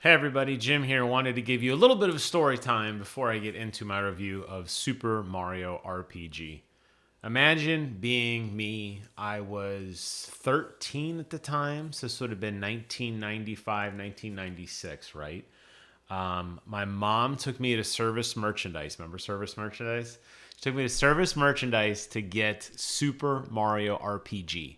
Hey everybody, Jim here. Wanted to give you a little bit of story time before I get into my review of Super Mario RPG. Imagine being me. I was 13 at the time, so this would have been 1995, 1996, right? My mom took me to Service Merchandise. Remember Service Merchandise? She took me to Service Merchandise to get Super Mario RPG.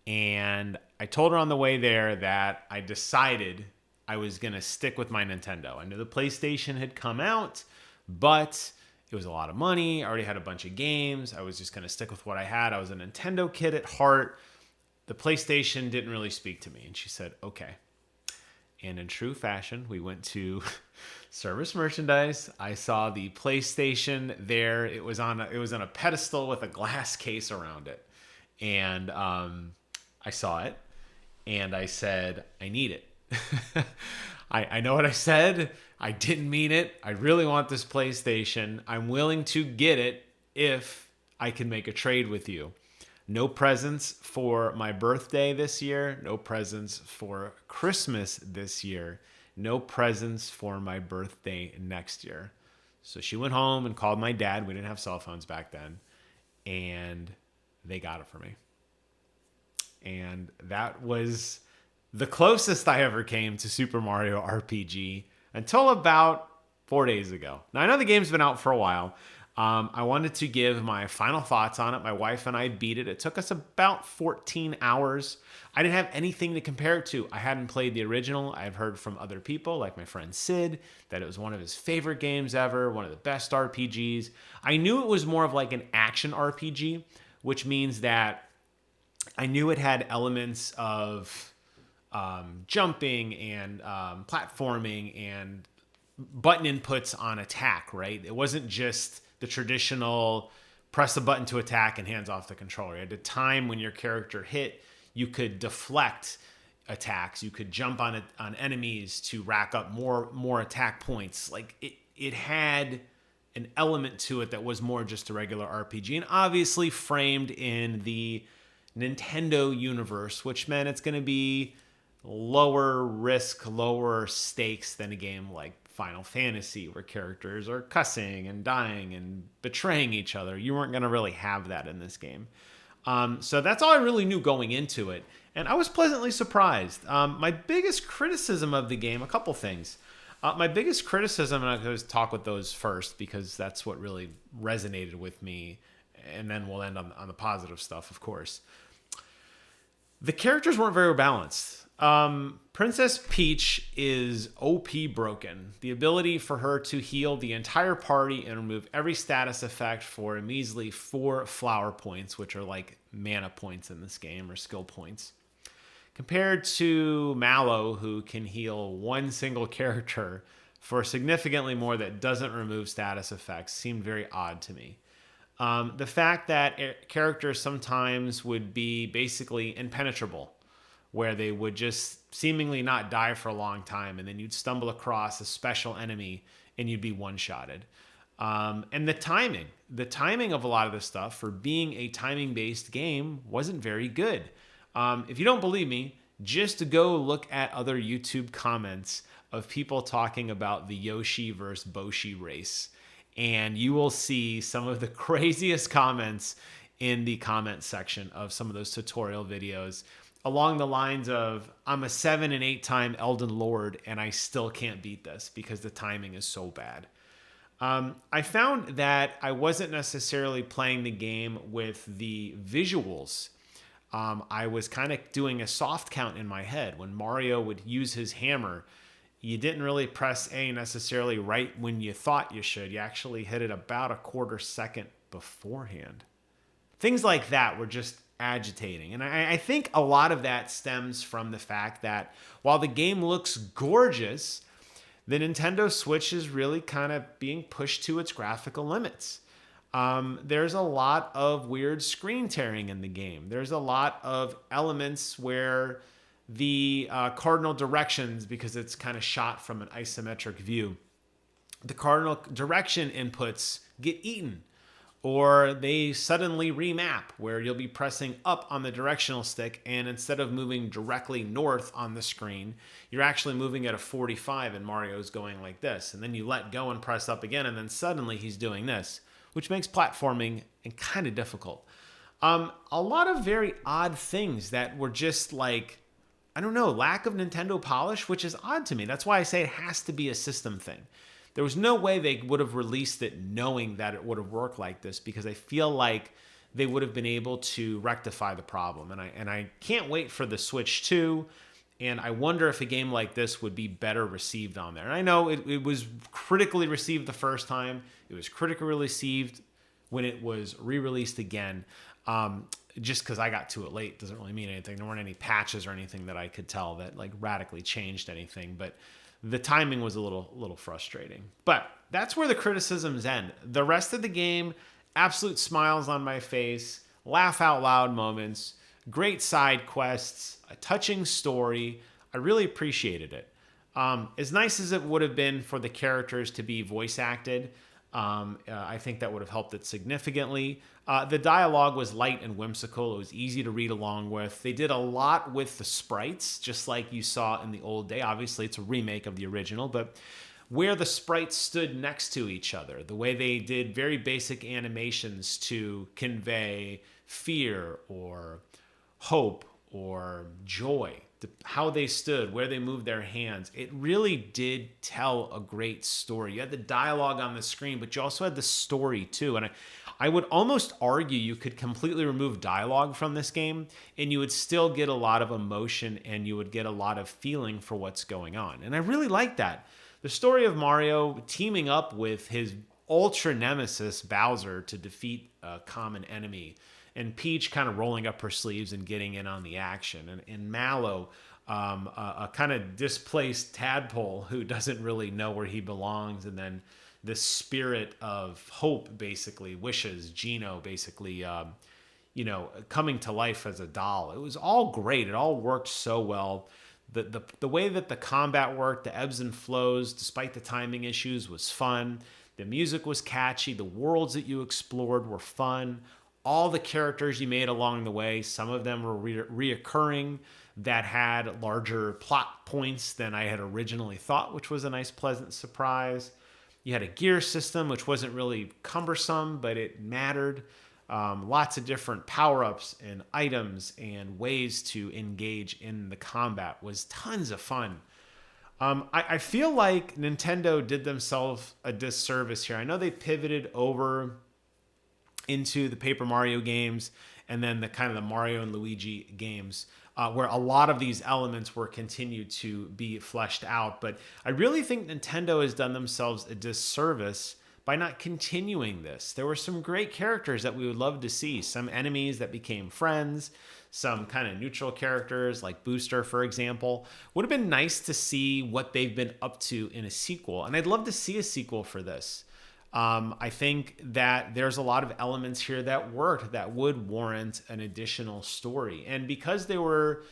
And I told her on the way there that I decided I was going to stick with my Nintendo. I knew the PlayStation had come out, but it was a lot of money. I already had a bunch of games. I was just going to stick with what I had. I was a Nintendo kid at heart. The PlayStation didn't really speak to me. And she said, okay. And in true fashion, we went to Service Merchandise. I saw the PlayStation there. It was on a pedestal with a glass case around it. And I saw it and I said, I need it. I know what I said. I didn't mean it. I really want this PlayStation. I'm willing to get it if I can make a trade with you. No presents for my birthday this year. No presents for Christmas this year. No presents for my birthday next year. So she went home and called my dad. We didn't have cell phones back then. And they got it for me. And that was the closest I ever came to Super Mario RPG until about 4 days ago. Now, I know the game's been out for a while. I wanted to give my final thoughts on it. My wife and I beat it. It took us about 14 hours. I didn't have anything to compare it to. I hadn't played the original. I've heard from other people, like my friend Sid, that it was one of his favorite games ever, one of the best RPGs. I knew it was more of like an action RPG, which means that I knew it had elements of jumping and platforming and button inputs on attack, right? It wasn't just the traditional press a button to attack and hands off the controller. At a time when your character hit, you could deflect attacks. You could jump on enemies to rack up more attack points. Like it had an element to it that was more just a regular RPG, and obviously framed in the Nintendo universe, which meant it's going to be lower risk, lower stakes than a game like Final Fantasy, where characters are cussing and dying and betraying each other. You weren't going to really have that in this game. So that's all I really knew going into it. And I was pleasantly surprised. My biggest criticism of the game, a couple things. My biggest criticism, and I'm going to talk with those first because that's what really resonated with me. And then we'll end on the positive stuff, of course. The characters weren't very balanced. Princess Peach is OP broken. The ability for her to heal the entire party and remove every status effect for a measly 4 flower points, which are like mana points in this game, or skill points. Compared to Mallow, who can heal one single character for significantly more that doesn't remove status effects, seemed very odd to me. The fact that characters sometimes would be basically impenetrable, where they would just seemingly not die for a long time, and then you'd stumble across a special enemy and you'd be one-shotted. And the timing of a lot of this stuff, for being a timing-based game, wasn't very good. If you don't believe me, just go look at other YouTube comments of people talking about the Yoshi versus Boshi race, and you will see some of the craziest comments in the comment section of some of those tutorial videos, along the lines of, I'm a 7 and 8 time Elden Lord and I still can't beat this because the timing is so bad. I found that I wasn't necessarily playing the game with the visuals. I was kind of doing a soft count in my head. When Mario would use his hammer, you didn't really press A necessarily right when you thought you should. You actually hit it about a quarter second beforehand. Things like that were just agitating. And I think a lot of that stems from the fact that while the game looks gorgeous, the Nintendo Switch is really kind of being pushed to its graphical limits. There's a lot of weird screen tearing in the game. There's a lot of elements where the cardinal directions, because it's kind of shot from an isometric view, the cardinal direction inputs get eaten, Or they suddenly remap where you'll be pressing up on the directional stick, and instead of moving directly north on the screen, you're actually moving at a 45 and Mario's going like this. And then you let go and press up again, and then suddenly he's doing this, which makes platforming kind of difficult. A lot of very odd things that were just like, I don't know, lack of Nintendo polish, which is odd to me. That's why I say it has to be a system thing. There was no way they would have released it knowing that it would have worked like this, because I feel like they would have been able to rectify the problem. And I can't wait for the Switch 2. And I wonder if a game like this would be better received on there. And I know it was critically received the first time. It was critically received when it was re-released again. Just because I got to it late doesn't really mean anything. There weren't any patches or anything that I could tell that like radically changed anything. But the timing was a little frustrating. But that's where the criticisms end. The rest of the game, absolute smiles on my face, laugh out loud moments, great side quests, a touching story. I really appreciated it. As nice as it would have been for the characters to be voice acted, I think that would have helped it significantly. The dialogue was light and whimsical. It was easy to read along with. They did a lot with the sprites, just like you saw in the old day. Obviously, it's a remake of the original, but where the sprites stood next to each other, the way they did very basic animations to convey fear or hope or joy, how they stood, where they moved their hands. It really did tell a great story. You had the dialogue on the screen, but you also had the story too. And I would almost argue you could completely remove dialogue from this game and you would still get a lot of emotion and you would get a lot of feeling for what's going on. And I really like that. The story of Mario teaming up with his ultra nemesis Bowser to defeat a common enemy, and Peach kind of rolling up her sleeves and getting in on the action, and Mallow, a kind of displaced tadpole who doesn't really know where he belongs, and then the spirit of hope basically wishes Gino basically coming to life as a doll. It was all great. It all worked so well. The way that the combat worked, the ebbs and flows, despite the timing issues, was fun. The music was catchy. The worlds that you explored were fun. All the characters you made along the way, some of them were reoccurring that had larger plot points than I had originally thought, which was a nice, pleasant surprise. You had a gear system, which wasn't really cumbersome, but it mattered. Lots of different power-ups and items and ways to engage in the combat was tons of fun. I feel like Nintendo did themselves a disservice here. I know they pivoted over into the Paper Mario games and then the kind of the Mario and Luigi games, where a lot of these elements were continued to be fleshed out. But I really think Nintendo has done themselves a disservice by not continuing this. There were some great characters that we would love to see, some enemies that became friends, some kind of neutral characters like Booster, for example. Would have been nice to see what they've been up to in a sequel, and I'd love to see a sequel for this. I think that there's a lot of elements here that worked that would warrant an additional story. And because they were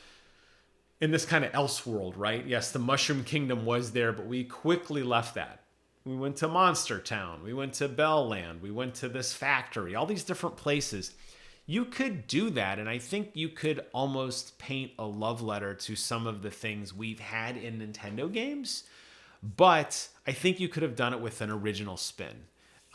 in this kind of else world, right? Yes, the Mushroom Kingdom was there, but we quickly left that. We went to Monster Town. We went to Bell Land. We went to this factory, all these different places. You could do that, and I think you could almost paint a love letter to some of the things we've had in Nintendo games, but I think you could have done it with an original spin.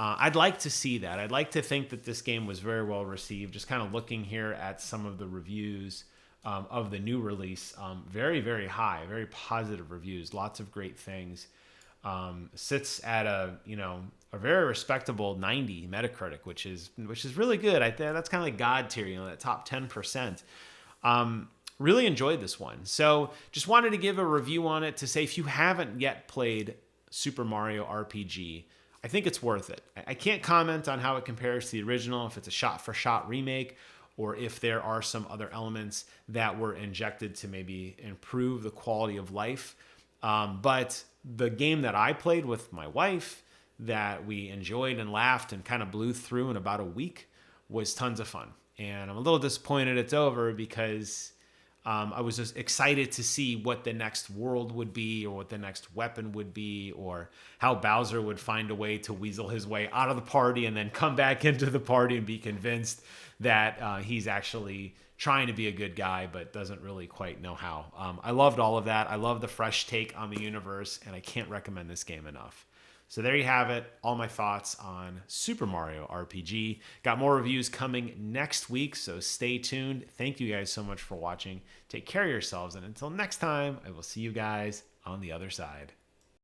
I'd like to see that. I'd like to think that this game was very well received. Just kind of looking here at some of the reviews of the new release, very, very high, very positive reviews, lots of great things. Sits at a very respectable 90 Metacritic, which is really good. I think that's kind of like God tier, that top 10%. Really enjoyed this one. So just wanted to give a review on it to say if you haven't yet played Super Mario RPG, I think it's worth it. I can't comment on how it compares to the original, if it's a shot-for-shot remake, or if there are some other elements that were injected to maybe improve the quality of life. But the game that I played with my wife, that we enjoyed and laughed and kind of blew through in about a week, was tons of fun. And I'm a little disappointed it's over because I was just excited to see what the next world would be, or what the next weapon would be, or how Bowser would find a way to weasel his way out of the party and then come back into the party and be convinced that he's actually trying to be a good guy, but doesn't really quite know how. I loved all of that. I love the fresh take on the universe, and I can't recommend this game enough. So there you have it, all my thoughts on Super Mario RPG. Got more reviews coming next week, so stay tuned. Thank you guys so much for watching. Take care of yourselves, and until next time, I will see you guys on the other side.